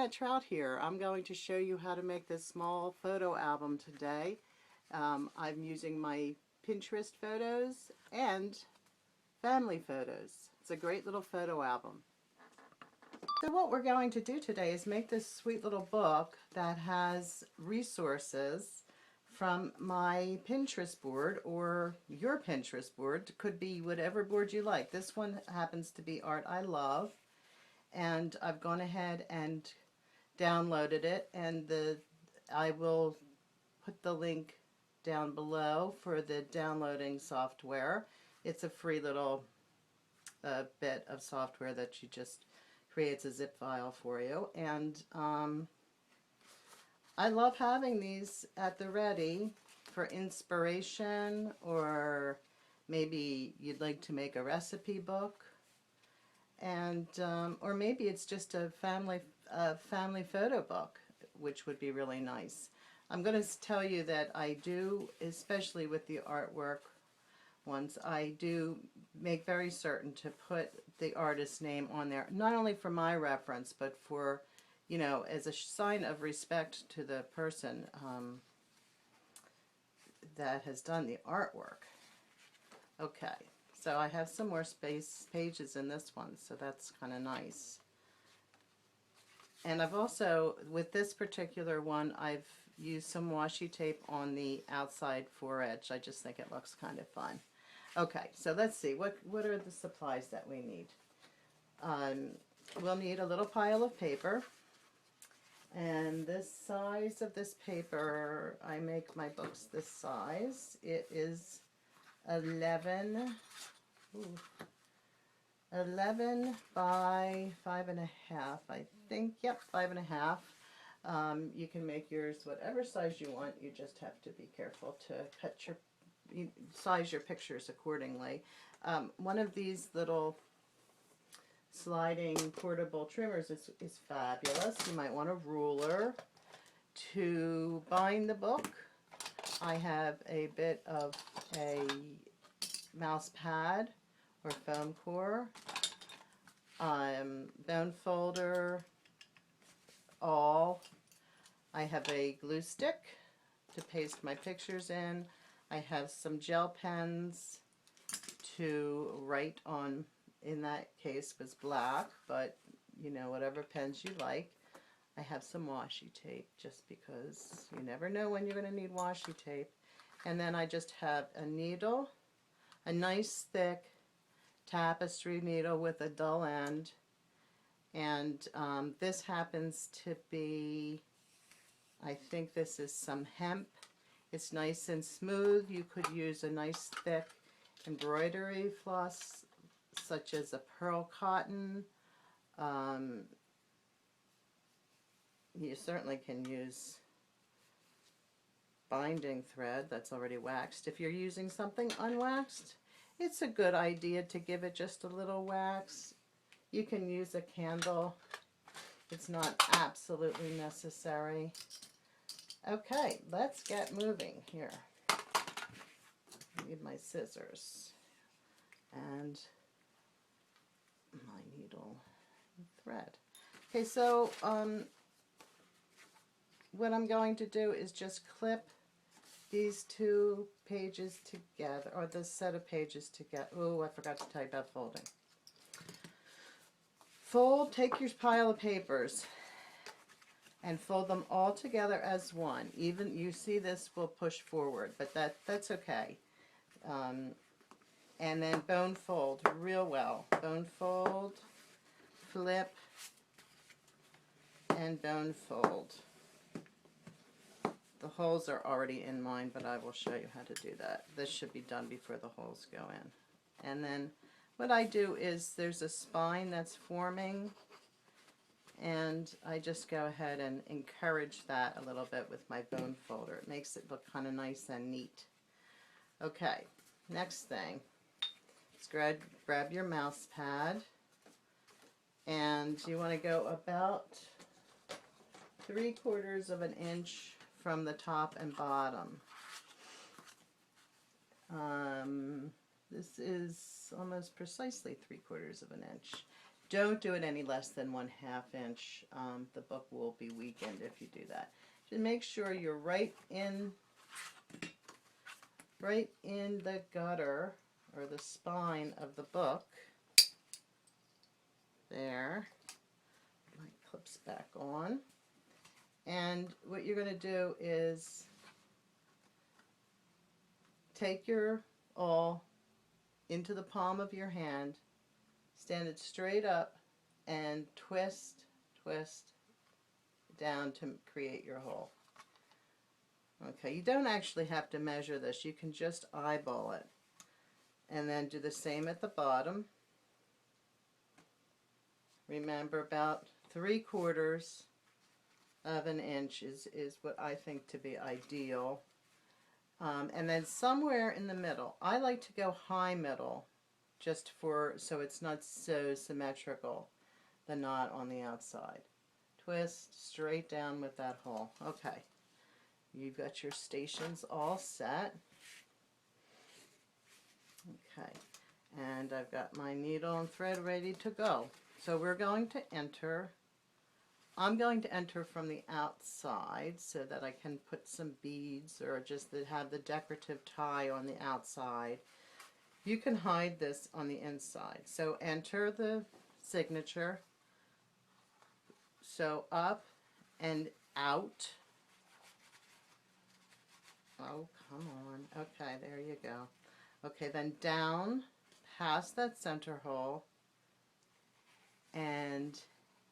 Jeanette Trout here. I'm going to show you how to make this small photo album today. I'm using my Pinterest photos and family photos. It's a great little photo album. So what we're going to do today is make this sweet little book that has resources from my Pinterest board or your Pinterest board. It could be whatever board you like. This one happens to be Art I Love, and I've gone ahead and downloaded it, and I will put the link down below for the downloading software. It's a free little bit of software that you just creates a zip file for you, and I love having these at the ready for inspiration, or maybe you'd like to make a recipe book, and or maybe it's just a family photo book, which would be really nice. I'm going to tell you that I do, especially with the artwork ones, I do make very certain to put the artist's name on there, not only for my reference, but for, you know, as a sign of respect to the person that has done the artwork. Okay, so I have some more pages in this one, so that's kind of nice. And I've also, with this particular one, I've used some washi tape on the outside foredge. I just think it looks kind of fun. Okay, so let's see, what are the supplies that we need? We'll need a little pile of paper, and this size of this paper, I make my books this size. It is 11 by 5.5, I think. Yep, 5.5. You can make yours whatever size you want. You just have to be careful to size your pictures accordingly. One of these little sliding portable trimmers is fabulous. You might want a ruler to bind the book. I have a bit of a mouse pad or foam core, bone folder, awl. I have a glue stick to paste my pictures in. I have some gel pens to write on. In that case was black, but you know, whatever pens you like. I have some washi tape, just because you never know when you're going to need washi tape. And then I just have a needle, a nice thick tapestry needle with a dull end, and this happens to be, I think this is some hemp. It's nice and smooth. You could use a nice thick embroidery floss, such as a pearl cotton. You certainly can use binding thread that's already waxed. If you're using something unwaxed, it's a good idea to give it just a little wax. You can use a candle. It's not absolutely necessary. Okay, let's get moving here. I need my scissors and my needle and thread. Okay, so what I'm going to do is just clip these two pages together, or this set of pages together. Oh, I forgot to tell you about folding. Take your pile of papers and fold them all together as one. Even, you see this will push forward, but that's okay. And then bone fold real well. Bone fold, flip, and bone fold. The holes are already in mine, but I will show you how to do that. This should be done before the holes go in. And then what I do is, there's a spine that's forming, and I just go ahead and encourage that a little bit with my bone folder. It makes it look kind of nice and neat. Okay, next thing. Grab your mouse pad, and you want to go about 3/4 of an inch from the top and bottom. This is almost precisely 3/4 of an inch. Don't do it any less than 1/2 inch. The book will be weakened if you do that. Just make sure you're right in the gutter or the spine of the book. There. My clip's back on. And what you're going to do is take your awl into the palm of your hand, stand it straight up, and twist down to create your hole. Okay, you don't actually have to measure this. You can just eyeball it. And then do the same at the bottom. Remember, about 3/4 of an inch is what I think to be ideal. And then somewhere in the middle, I like to go high middle, just so it's not so symmetrical, the knot on the outside. Twist straight down with that hole. Okay, you've got your stations all set. Okay, and I've got my needle and thread ready to go. So we're going to enter. I'm going to enter from the outside so that I can put some beads or just have the decorative tie on the outside. You can hide this on the inside. So enter the signature. So up and out. Oh, come on. Okay, there you go. Okay, then down past that center hole and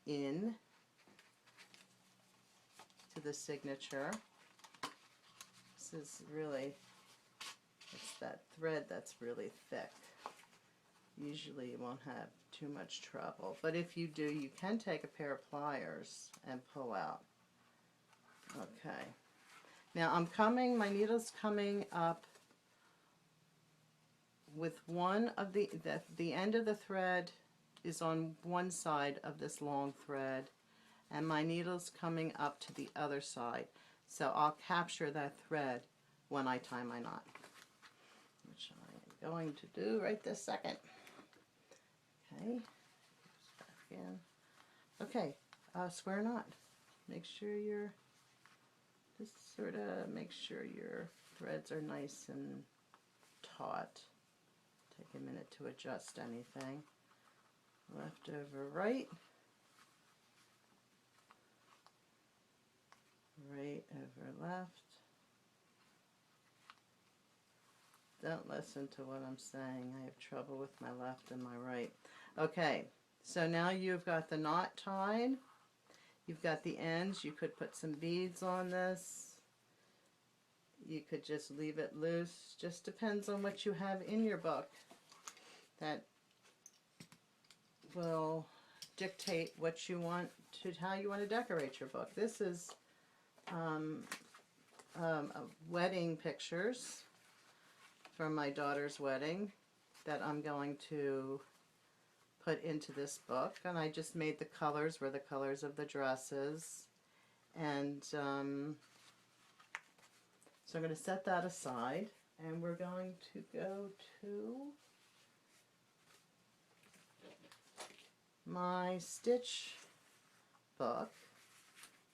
in to the signature. This is really, it's that thread that's really thick. Usually you won't have too much trouble, but if you do, you can take a pair of pliers and pull out. Okay. Now my needle's coming up with one of the end of the thread is on one side of this long thread, and my needle's coming up to the other side. So I'll capture that thread when I tie my knot, which I am going to do right this second. Okay, back in. Okay, square knot. Make sure make sure your threads are nice and taut. Take a minute to adjust anything. Left over right. Right over left. Don't listen to what I'm saying. I have trouble with my left and my right. Okay, so now you've got the knot tied. You've got the ends. You could put some beads on this. You could just leave it loose. Just depends on what you have in your book. That will dictate what you want how you want to decorate your book. This is wedding pictures from my daughter's wedding that I'm going to put into this book, and I just made the colors were the colors of the dresses, and so I'm going to set that aside, and we're going to go to my stitch book,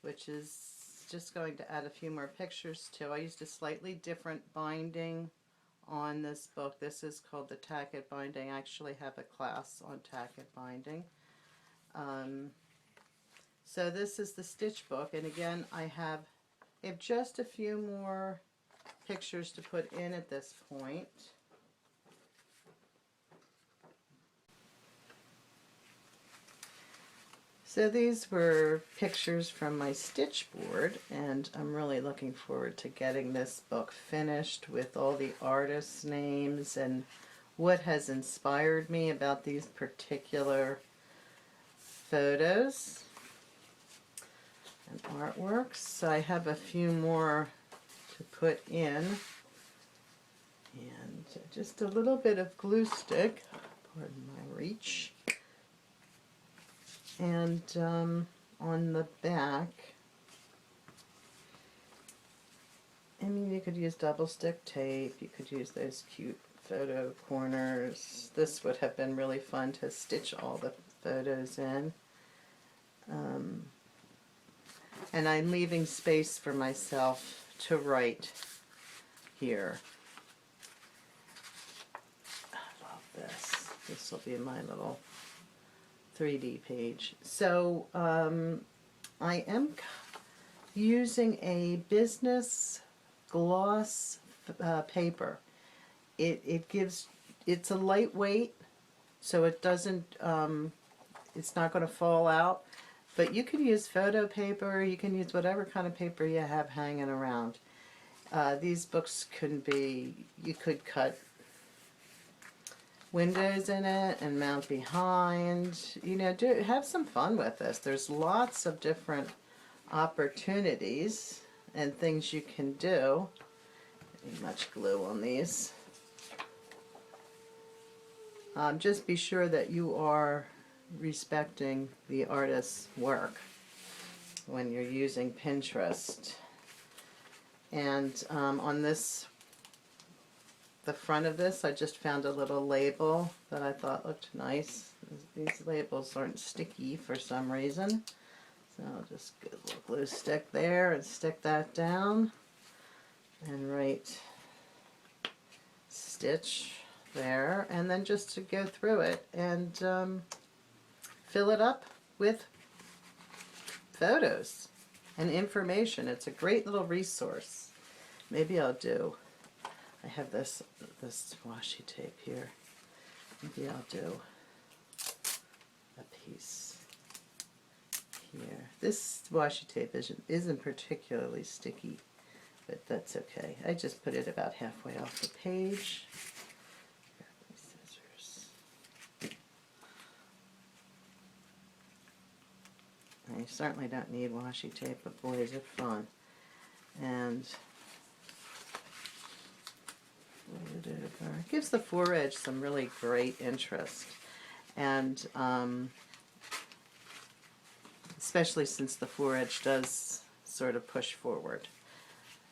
which is just going to add a few more pictures to. I used a slightly different binding on this book. This is called the Tacket binding. I actually have a class on Tacket binding. So this is the stitch book, and again I have just a few more pictures to put in at this point. So these were pictures from my stitch board, and I'm really looking forward to getting this book finished with all the artists' names and what has inspired me about these particular photos and artworks. So I have a few more to put in, and just a little bit of glue stick, pardon my reach. And on the back, I mean, you could use double stick tape, you could use those cute photo corners. This would have been really fun to stitch all the photos in. And I'm leaving space for myself to write here. I love this. This will be my little 3D page. So I am using a business gloss paper. It's a lightweight, so it doesn't, it's not going to fall out. But you can use photo paper, you can use whatever kind of paper you have hanging around. These books can be, you could cut windows in it and mount behind. You know, have some fun with this. There's lots of different opportunities and things you can do. Not much glue on these. Just be sure that you are respecting the artist's work when you're using Pinterest. And on this, the front of this, I just found a little label that I thought looked nice. These labels aren't sticky for some reason, so I'll just get a little glue stick there and stick that down and write stitch there, and then just to go through it and fill it up with photos and information. It's a great little resource. Maybe I'll do, I have this washi tape here. Maybe I'll do a piece here. This washi tape isn't particularly sticky, but that's okay. I just put it about halfway off the page. Grab my scissors. I certainly don't need washi tape, but boy is it fun. And it gives the foredge some really great interest. And especially since the foredge does sort of push forward.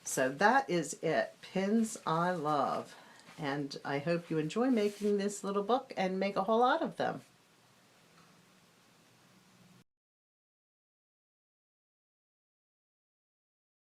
So that is it. Pins I love. And I hope you enjoy making this little book and make a whole lot of them.